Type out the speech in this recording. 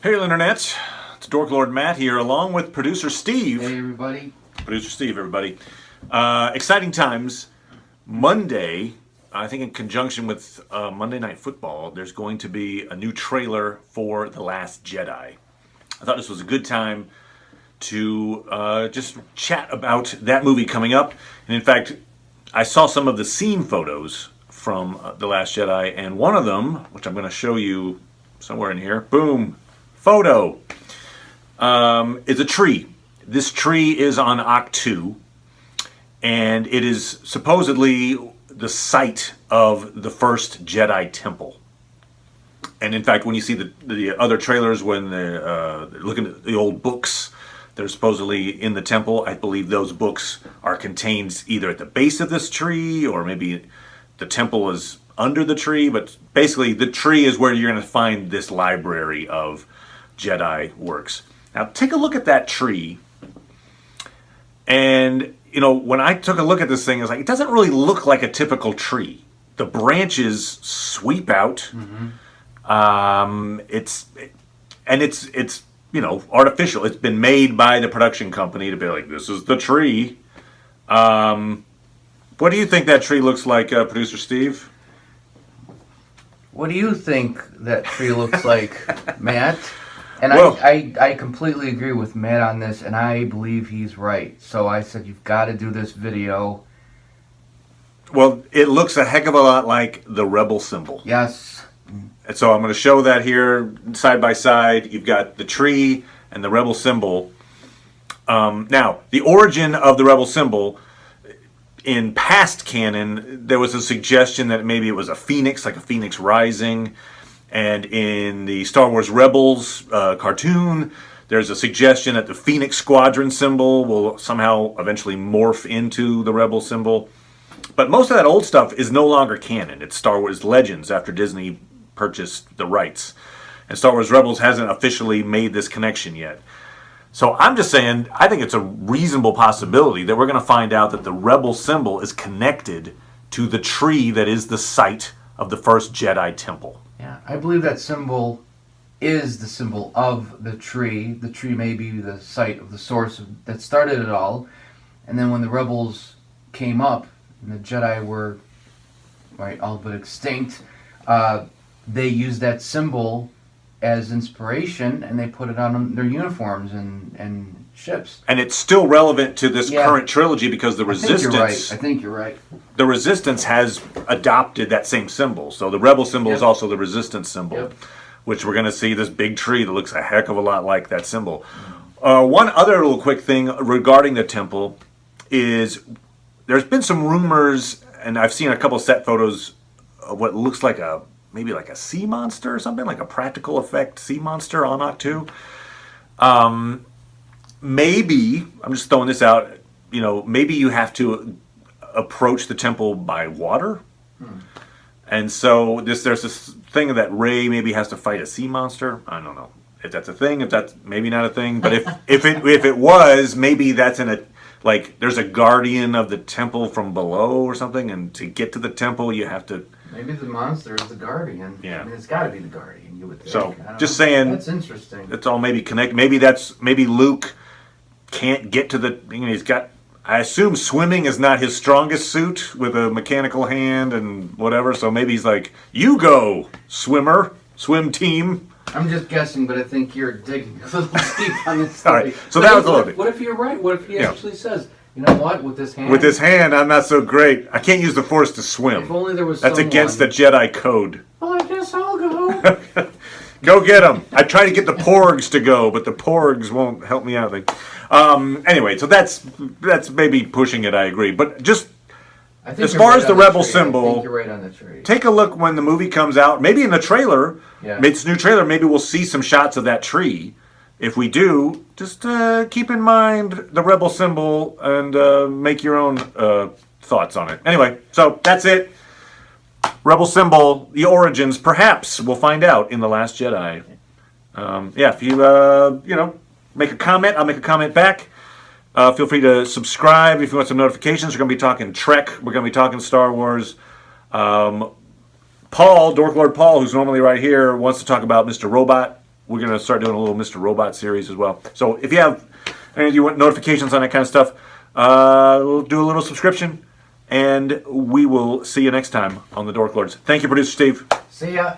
Hey, Internet. It's Dork Lord Matt here, along with producer Steve. Hey, everybody. Producer Steve, everybody. Exciting times. Monday, I think in conjunction with Monday Night Football, there's going to be a new trailer for The Last Jedi. I thought this was a good time to just chat about that movie coming up. And in fact, I saw some of the scene photos from The Last Jedi, and one of them, which I'm going to show you somewhere in here, boom, photo, is a tree. This tree is on Ahch-To, and it is supposedly the site of the first Jedi temple. And in fact, when you see the other trailers, when they're looking at the old books, they're supposedly in the temple. I believe those books are contained either at the base of this tree, or maybe the temple is under the tree. But basically, the tree is where you're going to find this library of Jedi works. Now, take a look at that tree. And, you know, when I took a look at this thing, it doesn't really look like a typical tree. The branches sweep out. Mm-hmm. It's you know, artificial. It's been made by the production company to be like, this is the tree. What do you think that tree looks like, Producer Steve? What do you think that tree looks like, Matt? And well, I completely agree with Matt on this, and I believe he's right. So I said, you've got to do this video. Well, it looks a heck of a lot like the rebel symbol. Yes. And so I'm going to show that here side by side. You've got the tree and the rebel symbol. Now, the origin of the rebel symbol, in past canon, there was a suggestion that maybe it was a phoenix, like a phoenix rising. And in the Star Wars Rebels cartoon, there's a suggestion that the Phoenix Squadron symbol will somehow eventually morph into the rebel symbol. But most of that old stuff is no longer canon. It's Star Wars Legends after Disney purchased the rights. And Star Wars Rebels hasn't officially made this connection yet. So I'm just saying, I think it's a reasonable possibility that we're going to find out that the rebel symbol is connected to the tree that is the site of the first Jedi temple. Yeah, I believe that symbol is the symbol of the tree. The tree may be the site of the source that started it all. And then when the rebels came up and the Jedi were all but extinct, they used that symbol as inspiration, and they put it on their uniforms and ships. And it's still relevant to this current trilogy because the Resistance... I think you're right. The Resistance has adopted that same symbol. So the Rebel symbol is also the Resistance symbol, which we're going to see this big tree that looks a heck of a lot like that symbol. One other little quick thing regarding the temple is there's been some rumors, and I've seen a couple set photos of what looks like maybe like a sea monster or something, like a practical effect sea monster on Ahch-To. Maybe, I'm just throwing this out, you know, maybe you have to approach the temple by water. And so there's this thing that Rey maybe has to fight a sea monster. I don't know if that's a thing, if that's maybe not a thing. But if it was, maybe that's there's a guardian of the temple from below or something, and to get to the temple you have to... Maybe the monster is the guardian. Yeah. I mean, it's got to be the guardian, you would think. So, just saying... That's interesting. It's all maybe connected. Maybe Luke can't get to the... You know, he's got... I assume swimming is not his strongest suit with a mechanical hand and whatever, so maybe he's like, you go, swimmer, swim team. I'm just guessing, but I think you're digging a little deep on this All right, so that was a little bit. What if you're right? What if he actually says, you know what, with this hand... With this hand, I'm not so great. I can't use the Force to swim. If only there was That's against the Jedi code. Well, I guess I'll go. Go get them. I try to get the Porgs to go, but the Porgs won't help me out. Anyway, so that's maybe pushing it, I agree. But just as far as the rebel symbol, I think you're right on the tree. Take a look when the movie comes out. Maybe in the trailer, it's a new trailer, maybe we'll see some shots of that tree. If we do, just keep in mind the rebel symbol and make your own thoughts on it. Anyway, so that's it. Rebel symbol, the origins, perhaps we'll find out in The Last Jedi. If you make a comment, I'll make a comment back. Feel free to subscribe if you want some notifications. We're going to be talking Trek. We're going to be talking Star Wars. Paul, Dork Lord Paul, who's normally right here, wants to talk about Mr. Robot. we're going to start doing a little Mr. Robot series as well. So if you have any of you want notifications on that kind of stuff, we'll do a little subscription, and we will see you next time on the Dork Lords. Thank you, producer Steve. See ya.